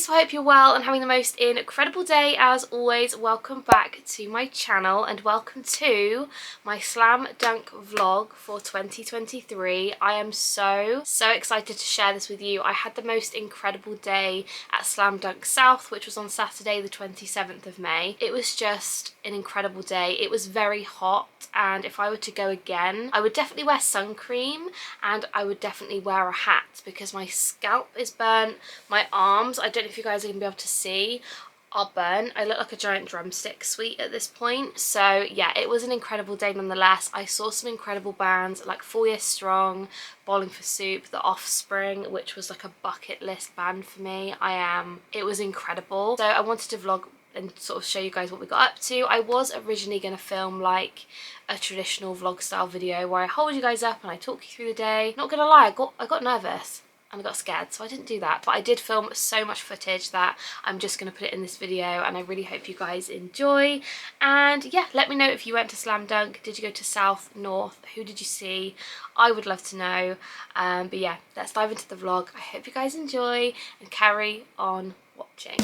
so I hope you're well and having the most incredible day as always. Welcome back to my channel and welcome to my slam dunk vlog for 2023. I am so excited to share this with you. I had the most incredible day at Slam Dunk South, which was on Saturday the 27th of May. It was just an incredible day. It was very hot, and if I were to go again, I would definitely wear sun cream and I would definitely wear a hat because my scalp is burnt. My arms, I don't know if you guys are going to be able to see, are burnt. I look like a giant drumstick sweet at this point. So yeah, it was an incredible day nonetheless. I saw some incredible bands like 4 Year Strong, Bowling for Soup, The Offspring, which was like a bucket list band for me. It was incredible. So I wanted to vlog and sort of show you guys what we got up to. I was originally going to film like a traditional vlog style video where I hold you guys up and I talk you through the day. Not gonna lie, I got nervous and I got scared, so I didn't do that, but I did film so much footage that I'm just going to put it in this video, and I really hope you guys enjoy. And yeah, let me know if you went to Slam Dunk. Did you go to South, North? Who did you see? I would love to know. But yeah, let's dive into the vlog. I hope you guys enjoy and carry on watching.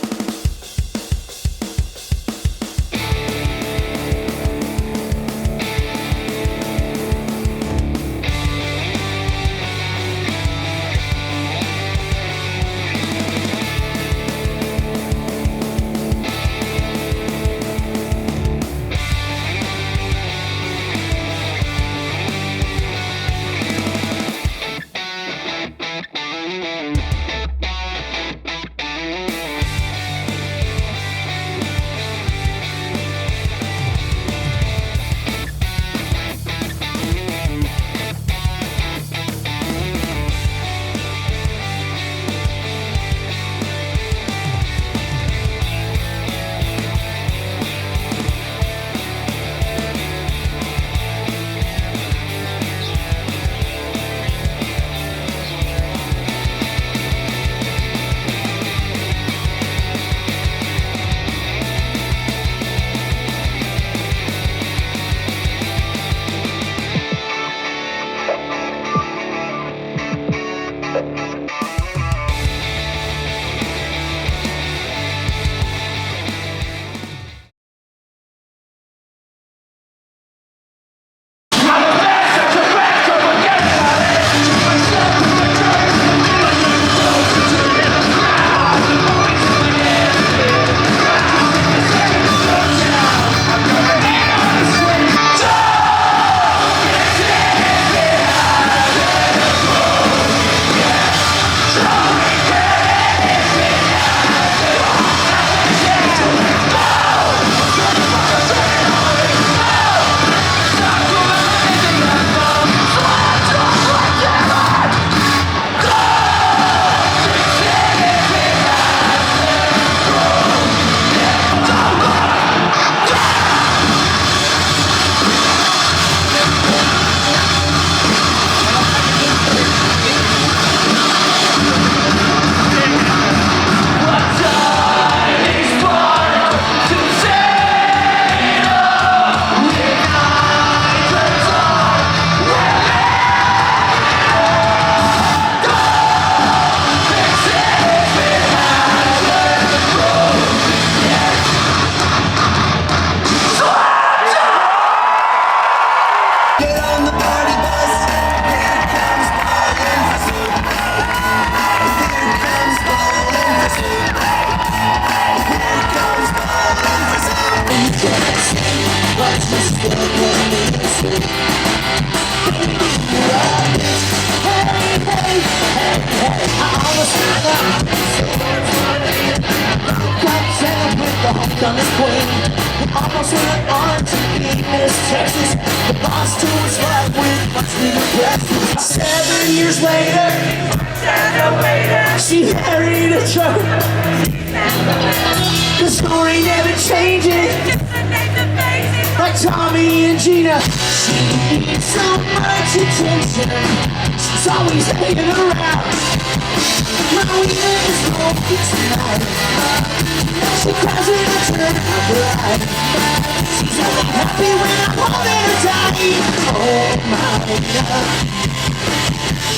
Almost went on to Miss Texas. The boss tool was right with much bigger breakfast. 7 years later, she married a truck. The story never changes. Like Tommy and Gina, she needs so much attention. She's always hanging around. My weekend is broken tonight. She cries when I turn out the light. She's only happy when I'm holding her tight. Oh my God.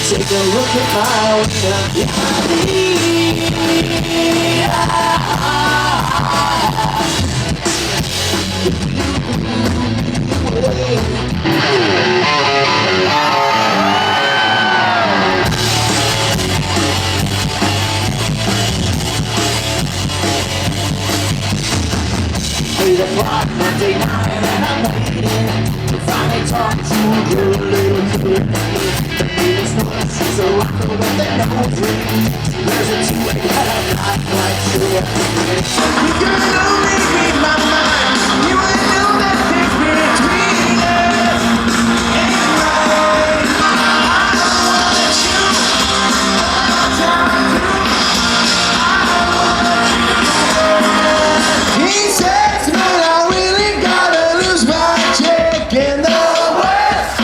Take a look at my Eight o'clock Monday night and I'm waiting to finally talk to a girl, a little kid. The name is North, she's a rocker with a nose ring. There's a 2 a.m. not quite sure. You're gonna make me my mind. You ain't know that things between us ain't right. I don't wanna shoot. He says, man, I really gotta lose my chick in the worst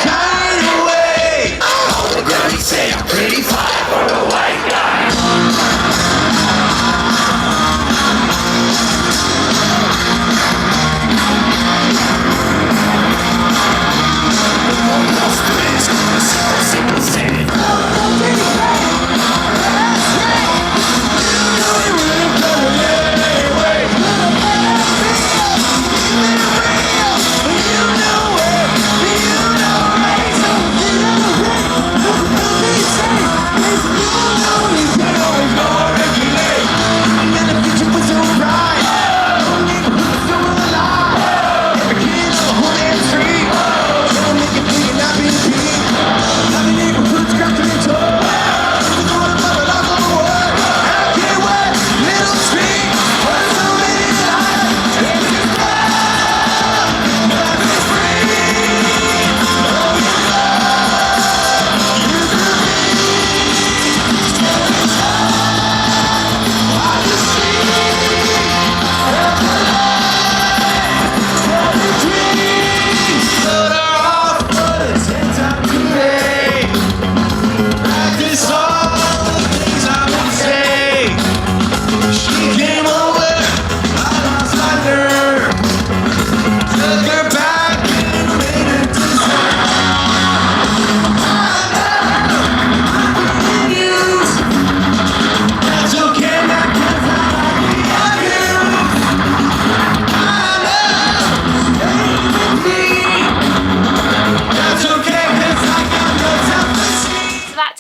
kind of way. Oh, the girlies say I'm pretty fine for a white guy.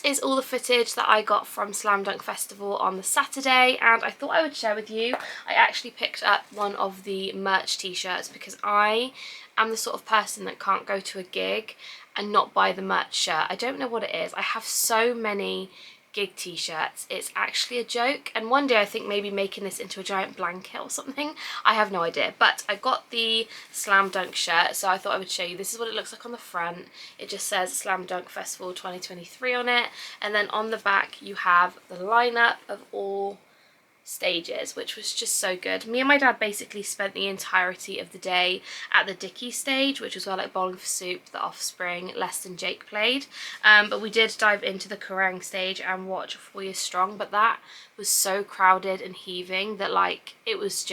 Is all the footage that I got from Slam Dunk Festival on the Saturday, and I thought I would share with you. I actually picked up one of the merch t-shirts because I am the sort of person that can't go to a gig and not buy the merch shirt. I don't know what it is. I have so many gig t-shirts, it's actually a joke, and one day I think maybe making this into a giant blanket or something. I have no idea, but I got the Slam Dunk shirt, so I thought I would show you. This is what it looks like on the front. It just says Slam Dunk Festival 2023 on it, and then on the back you have the lineup of all stages, which was just so good. Me and my dad basically spent the entirety of the day at the Dickey stage, which was where like Bowling for Soup, the Offspring, Less Than Jake played, but we did dive into the Kerrang stage and watch 4 Years Strong, but that was so crowded and heaving that like it was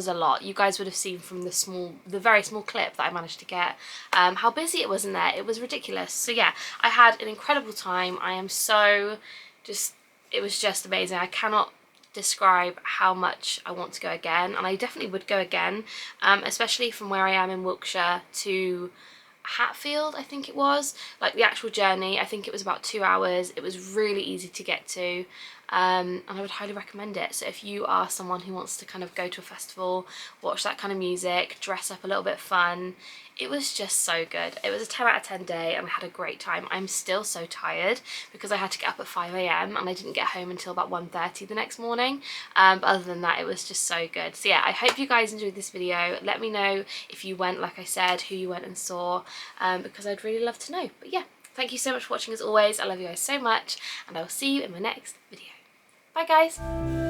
a lot. You guys would have seen from the very small clip that I managed to get how busy it was in there. It was ridiculous. So yeah, I had an incredible time. I am so it was just amazing. I cannot describe how much I want to go again, and I definitely would go again, especially from where I am in Wiltshire to Hatfield, I think it was. Like the actual journey, I think it was about 2 hours. It was really easy to get to, and I would highly recommend it. So if you are someone who wants to kind of go to a festival, watch that kind of music, dress up a little bit fun, it was just so good. It was a 10 out of 10 day and I had a great time. I'm still so tired because I had to get up at 5 a.m. and I didn't get home until about 1:30 the next morning. But other than that, it was just so good. So yeah, I hope you guys enjoyed this video. Let me know if you went, like I said, who you went and saw, because I'd really love to know. But yeah, thank you so much for watching as always. I love you guys so much, and I will see you in my next video. Bye guys!